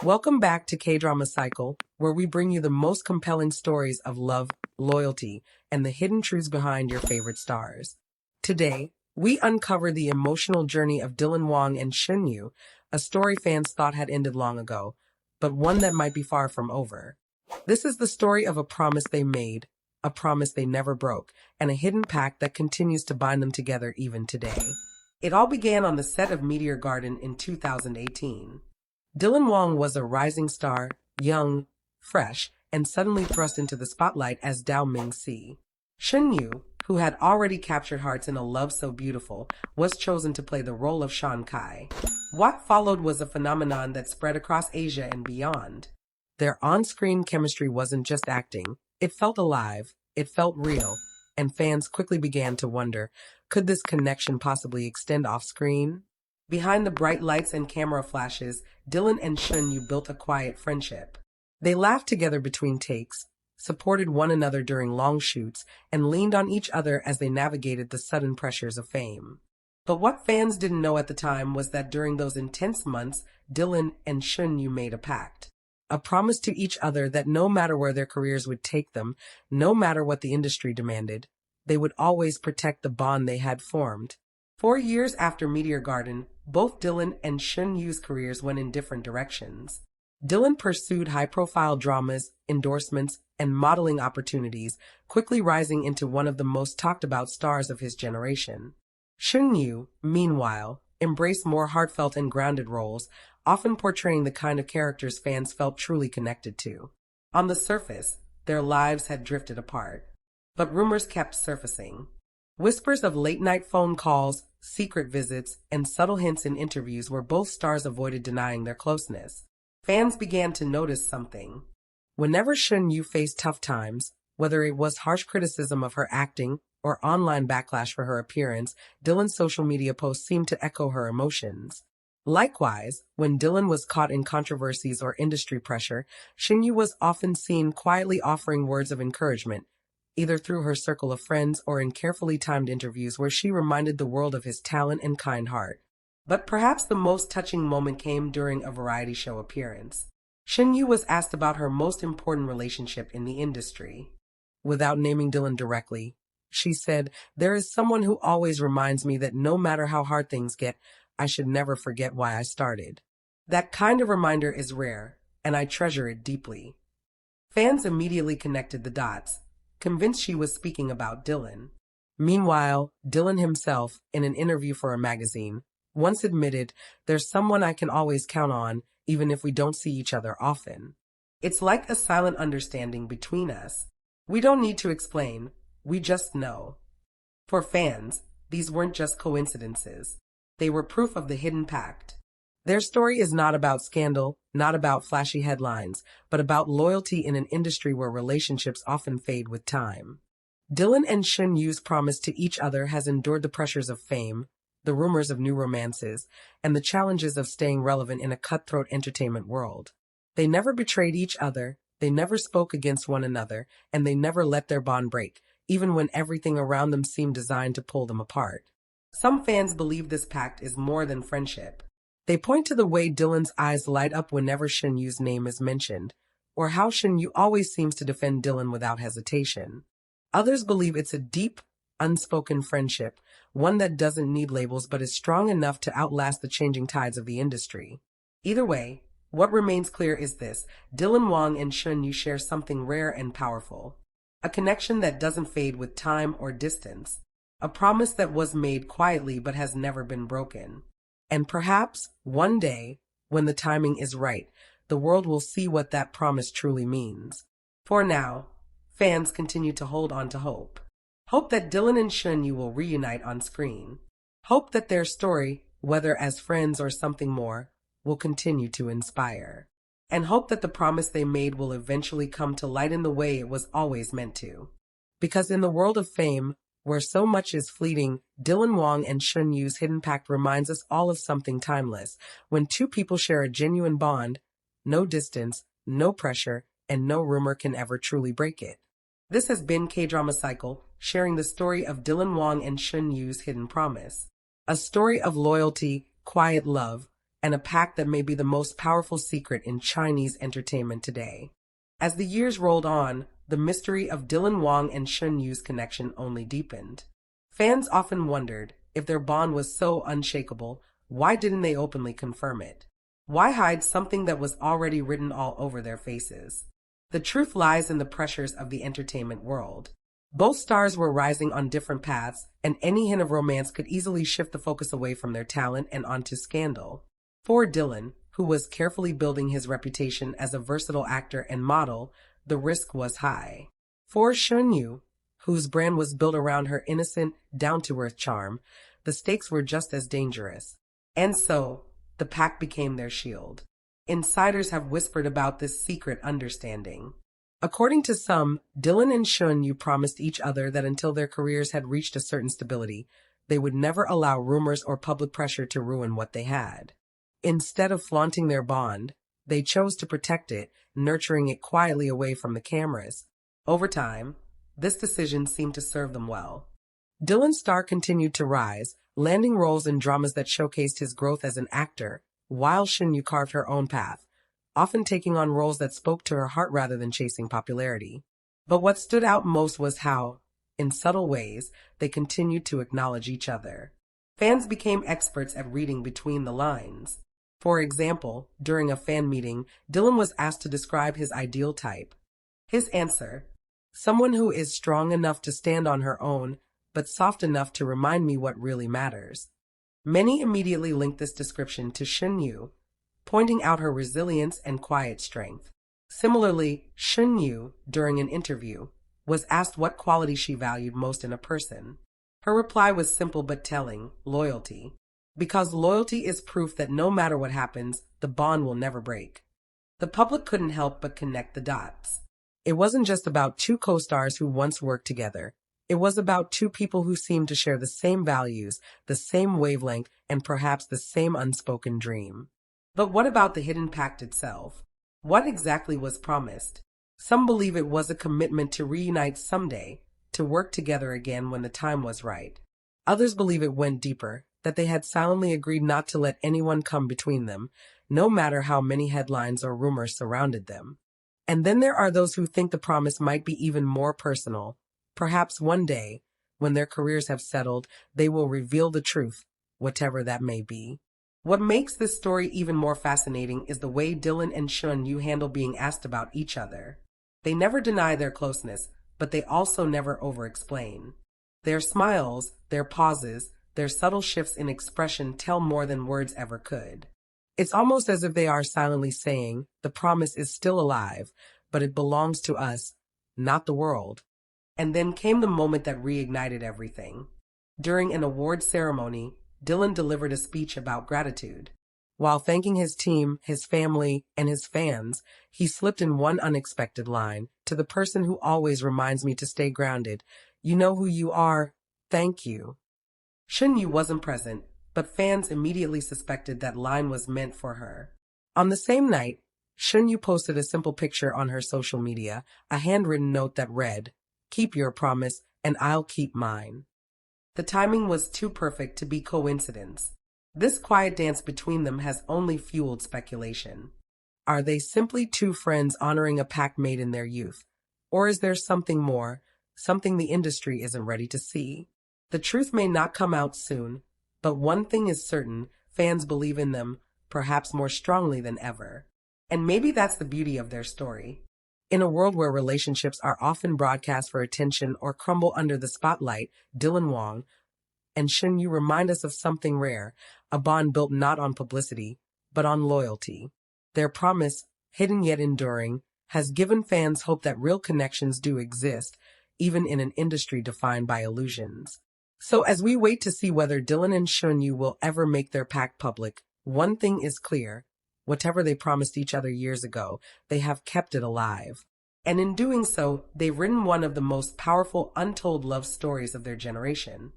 Welcome back to K-Drama Cycle, where we bring you the most compelling stories of love, loyalty, and the hidden truths behind your favorite stars. Today, we uncover the emotional journey of Dylan Wang and Shen Yue, a story fans thought had ended long ago, but one that might be far from over. This is the story of a promise they made, a promise they never broke, and a hidden pact that continues to bind them together even today. It all began on the set of Meteor Garden in 2018. Dylan Wang was a rising star, young, fresh, and suddenly thrust into the spotlight as Dao Ming-si. Shen Yue, who had already captured hearts in A Love So Beautiful, was chosen to play the role of Shan Kai. What followed was a phenomenon that spread across Asia and beyond. Their on-screen chemistry wasn't just acting, it felt alive, it felt real, and fans quickly began to wonder, could this connection possibly extend off-screen? Behind the bright lights and camera flashes, Dylan and Shen Yue built a quiet friendship. They laughed together between takes, supported one another during long shoots, and leaned on each other as they navigated the sudden pressures of fame. But what fans didn't know at the time was that during those intense months, Dylan and Shen Yue made a pact. A promise to each other that no matter where their careers would take them, no matter what the industry demanded, they would always protect the bond they had formed. 4 years after Meteor Garden, both Dylan and Shen Yue's careers went in different directions. Dylan pursued high-profile dramas, endorsements, and modeling opportunities, quickly rising into one of the most talked-about stars of his generation. Shen Yue, meanwhile, embraced more heartfelt and grounded roles, often portraying the kind of characters fans felt truly connected to. On the surface, their lives had drifted apart. But rumors kept surfacing. Whispers of late-night phone calls, secret visits, and subtle hints in interviews where both stars avoided denying their closeness. Fans began to notice something. Whenever Shen Yue faced tough times, whether it was harsh criticism of her acting or online backlash for her appearance, Dylan's social media posts seemed to echo her emotions. Likewise, when Dylan was caught in controversies or industry pressure, Shen Yue was often seen quietly offering words of encouragement, either through her circle of friends or in carefully timed interviews where she reminded the world of his talent and kind heart. But perhaps the most touching moment came during a variety show appearance. Shen Yue was asked about her most important relationship in the industry. Without naming Dylan directly, she said, "There is someone who always reminds me that no matter how hard things get, I should never forget why I started. That kind of reminder is rare, and I treasure it deeply." Fans immediately connected the dots, convinced she was speaking about Dylan. Meanwhile, Dylan himself, in an interview for a magazine, once admitted, "There's someone I can always count on, even if we don't see each other often. It's like a silent understanding between us. We don't need to explain, we just know." For fans, these weren't just coincidences. They were proof of the hidden pact. Their story is not about scandal, not about flashy headlines, but about loyalty in an industry where relationships often fade with time. Dylan and Shen Yue's promise to each other has endured the pressures of fame, the rumors of new romances, and the challenges of staying relevant in a cutthroat entertainment world. They never betrayed each other, they never spoke against one another, and they never let their bond break, even when everything around them seemed designed to pull them apart. Some fans believe this pact is more than friendship. They point to the way Dylan's eyes light up whenever Shen Yue's name is mentioned, or how Shen Yue always seems to defend Dylan without hesitation. Others believe it's a deep, unspoken friendship, one that doesn't need labels but is strong enough to outlast the changing tides of the industry. Either way, what remains clear is this: Dylan Wang and Shen Yue share something rare and powerful. A connection that doesn't fade with time or distance. A promise that was made quietly but has never been broken. And perhaps, one day, when the timing is right, the world will see what that promise truly means. For now, fans continue to hold on to hope. Hope that Dylan and Shen Yue will reunite on screen. Hope that their story, whether as friends or something more, will continue to inspire. And hope that the promise they made will eventually come to light in the way it was always meant to. Because in the world of fame, where so much is fleeting, Dylan Wang and Shen Yue's hidden pact reminds us all of something timeless. When two people share a genuine bond, no distance, no pressure, and no rumor can ever truly break it. This has been K-Drama Cycle, sharing the story of Dylan Wang and Shen Yue's hidden promise. A story of loyalty, quiet love, and a pact that may be the most powerful secret in Chinese entertainment today. As the years rolled on, the mystery of Dylan Wang and Shen Yue's connection only deepened. Fans often wondered, if their bond was so unshakable, why didn't they openly confirm it? Why hide something that was already written all over their faces? The truth lies in the pressures of the entertainment world. Both stars were rising on different paths, and any hint of romance could easily shift the focus away from their talent and onto scandal. For Dylan, who was carefully building his reputation as a versatile actor and model, the risk was high. For Shen Yue, whose brand was built around her innocent, down-to-earth charm, the stakes were just as dangerous. And so, the pact became their shield. Insiders have whispered about this secret understanding. According to some, Dylan and Shen Yue promised each other that until their careers had reached a certain stability, they would never allow rumors or public pressure to ruin what they had. Instead of flaunting their bond, they chose to protect it, nurturing it quietly away from the cameras. Over time, this decision seemed to serve them well. Dylan's star continued to rise, landing roles in dramas that showcased his growth as an actor, while Shen Yue carved her own path, often taking on roles that spoke to her heart rather than chasing popularity. But what stood out most was how, in subtle ways, they continued to acknowledge each other. Fans became experts at reading between the lines. For example, during a fan meeting, Dylan was asked to describe his ideal type. His answer, "Someone who is strong enough to stand on her own, but soft enough to remind me what really matters." Many immediately linked this description to Shen Yue, pointing out her resilience and quiet strength. Similarly, Shen Yue, during an interview, was asked what quality she valued most in a person. Her reply was simple but telling: loyalty. Because loyalty is proof that no matter what happens, the bond will never break. The public couldn't help but connect the dots. It wasn't just about two co-stars who once worked together. It was about two people who seemed to share the same values, the same wavelength, and perhaps the same unspoken dream. But what about the hidden pact itself? What exactly was promised? Some believe it was a commitment to reunite someday, to work together again when the time was right. Others believe it went deeper, that they had silently agreed not to let anyone come between them, no matter how many headlines or rumors surrounded them. And then there are those who think the promise might be even more personal. Perhaps one day, when their careers have settled, they will reveal the truth, whatever that may be. What makes this story even more fascinating is the way Dylan and Shen Yue handle being asked about each other. They never deny their closeness, but they also never over-explain. Their smiles, their pauses, their subtle shifts in expression tell more than words ever could. It's almost as if they are silently saying, the promise is still alive, but it belongs to us, not the world. And then came the moment that reignited everything. During an award ceremony, Dylan delivered a speech about gratitude. While thanking his team, his family, and his fans, he slipped in one unexpected line: "To the person who always reminds me to stay grounded, you know who you are, thank you." Shen Yue wasn't present, but fans immediately suspected that line was meant for her. On the same night, Shen Yue posted a simple picture on her social media, a handwritten note that read, "Keep your promise, and I'll keep mine." The timing was too perfect to be coincidence. This quiet dance between them has only fueled speculation. Are they simply two friends honoring a pact made in their youth? Or is there something more, something the industry isn't ready to see? The truth may not come out soon, but one thing is certain: fans believe in them, perhaps more strongly than ever. And maybe that's the beauty of their story. In a world where relationships are often broadcast for attention or crumble under the spotlight, Dylan Wang and Shen Yue remind us of something rare, a bond built not on publicity, but on loyalty. Their promise, hidden yet enduring, has given fans hope that real connections do exist, even in an industry defined by illusions. So as we wait to see whether Dylan and Shen Yue will ever make their pact public, one thing is clear: whatever they promised each other years ago, they have kept it alive. And in doing so, they've written one of the most powerful untold love stories of their generation.